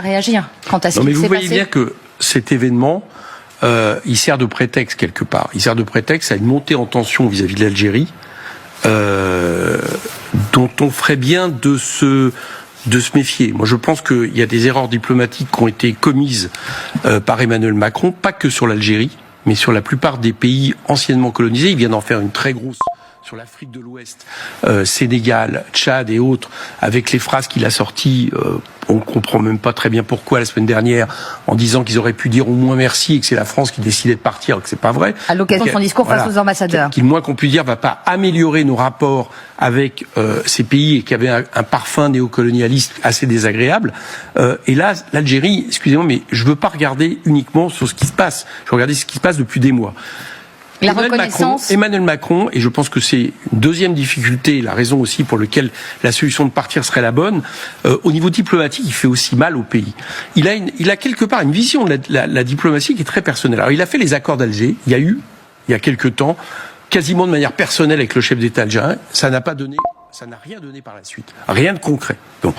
réagir quant à ce qui s'est passé. Vous voyez bien que cet événement, il sert de prétexte quelque part. Il sert de prétexte à une montée en tension vis-à-vis de l'Algérie, dont on ferait bien de se méfier. Moi, je pense qu'il y a des erreurs diplomatiques qui ont été commises par Emmanuel Macron, pas que sur l'Algérie, mais sur la plupart des pays anciennement colonisés. Il vient d'en faire une très grosse sur l'Afrique de l'Ouest, Sénégal, Tchad et autres, avec les phrases qu'il a sorties, on comprend même pas très bien pourquoi la semaine dernière, en disant qu'ils auraient pu dire au moins merci et que c'est la France qui décidait de partir, que c'est pas vrai. À l'occasion de son discours face aux ambassadeurs. Qui, le moins qu'on puisse dire, va pas améliorer nos rapports avec ces pays et qui avaient un parfum néocolonialiste assez désagréable. Et là, l'Algérie, excusez-moi, mais je veux pas regarder uniquement sur ce qui se passe. Je veux regarder ce qui se passe depuis des mois. Emmanuel Macron, et je pense que c'est une deuxième difficulté, la raison aussi pour laquelle la solution de partir serait la bonne, au niveau diplomatique, il fait aussi mal au pays. Il a quelque part une vision de la diplomatie qui est très personnelle. Alors il a fait les accords d'Alger, il y a quelque temps, quasiment de manière personnelle avec le chef d'État algérien, ça n'a rien donné par la suite. Rien de concret. Donc,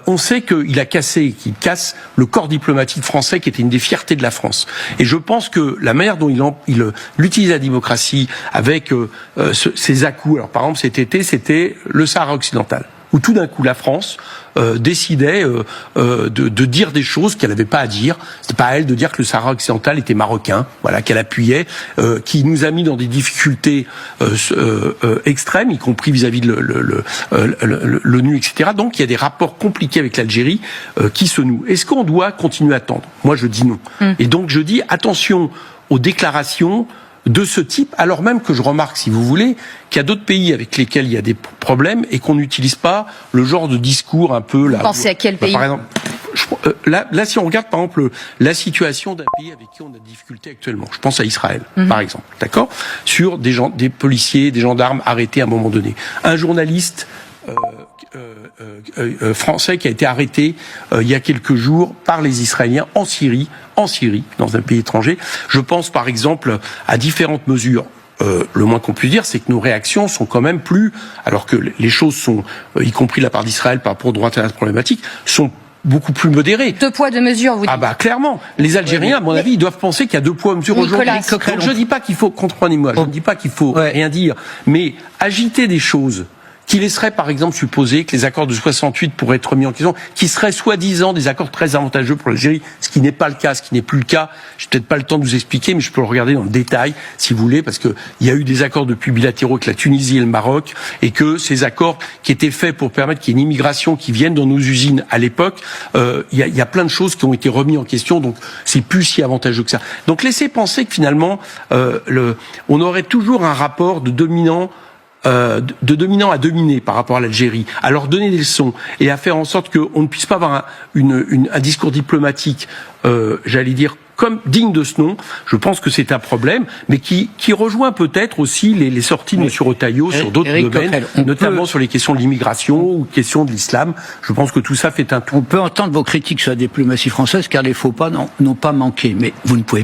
on sait qu'il casse le corps diplomatique français qui était une des fiertés de la France. Et je pense que la manière dont il utilise la démocratie avec ses à-coups, alors par exemple cet été, c'était le Sahara occidental, où tout d'un coup la France décidait de dire des choses qu'elle n'avait pas à dire. C'était pas à elle de dire que le Sahara occidental était marocain, voilà, qu'elle appuyait, qui nous a mis dans des difficultés extrêmes, y compris vis-à-vis de l'ONU, etc. Donc il y a des rapports compliqués avec l'Algérie qui se nouent. Est-ce qu'on doit continuer à attendre ? Moi je dis non. Et donc je dis attention aux déclarations de ce type, alors même que je remarque, si vous voulez, qu'il y a d'autres pays avec lesquels il y a des problèmes et qu'on n'utilise pas le genre de discours un peu... Vous pensez à quel pays ? Par exemple, là, si on regarde, par exemple, la situation d'un pays avec qui on a des difficultés actuellement, je pense à Israël, par exemple, d'accord ? Sur des policiers, des gendarmes arrêtés à un moment donné. Un journaliste... français qui a été arrêté il y a quelques jours par les Israéliens en Syrie, dans un pays étranger. Je pense par exemple à différentes mesures. Le moins qu'on puisse dire, c'est que nos réactions sont quand même plus, alors que les choses sont, y compris de la part d'Israël par rapport au droit international problématique, sont beaucoup plus modérées. 2 poids, 2 mesures, vous dites. Ah bah clairement, les Algériens, à mon avis, ils doivent penser qu'il y a 2 poids, 2 mesures aujourd'hui. Donc je dis pas qu'il faut, comprenez-moi, je ne dis pas qu'il faut rien dire, mais agiter des choses qui laisserait par exemple supposer que les accords de 68 pourraient être remis en question, qui seraient soi-disant des accords très avantageux pour l'Algérie, ce qui n'est pas le cas, ce qui n'est plus le cas. J'ai peut-être pas le temps de vous expliquer, mais je peux le regarder dans le détail, si vous voulez, parce que il y a eu des accords depuis bilatéraux avec la Tunisie et le Maroc, et que ces accords qui étaient faits pour permettre qu'il y ait une immigration qui vienne dans nos usines à l'époque, il y a plein de choses qui ont été remises en question, donc c'est plus si avantageux que ça. Donc laissez penser que finalement, on aurait toujours un rapport de dominant à dominer par rapport à l'Algérie, à leur donner des leçons et à faire en sorte qu'on ne puisse pas avoir un discours diplomatique, j'allais dire, comme digne de ce nom. Je pense que c'est un problème, mais qui rejoint peut-être aussi les sorties de M. Retailleau sur d'autres domaines, notamment sur les questions de l'immigration ou questions de l'islam. Je pense que tout ça fait un tout. On peut entendre vos critiques sur la diplomatie française, car les faux pas n'ont pas manqué, mais vous ne pouvez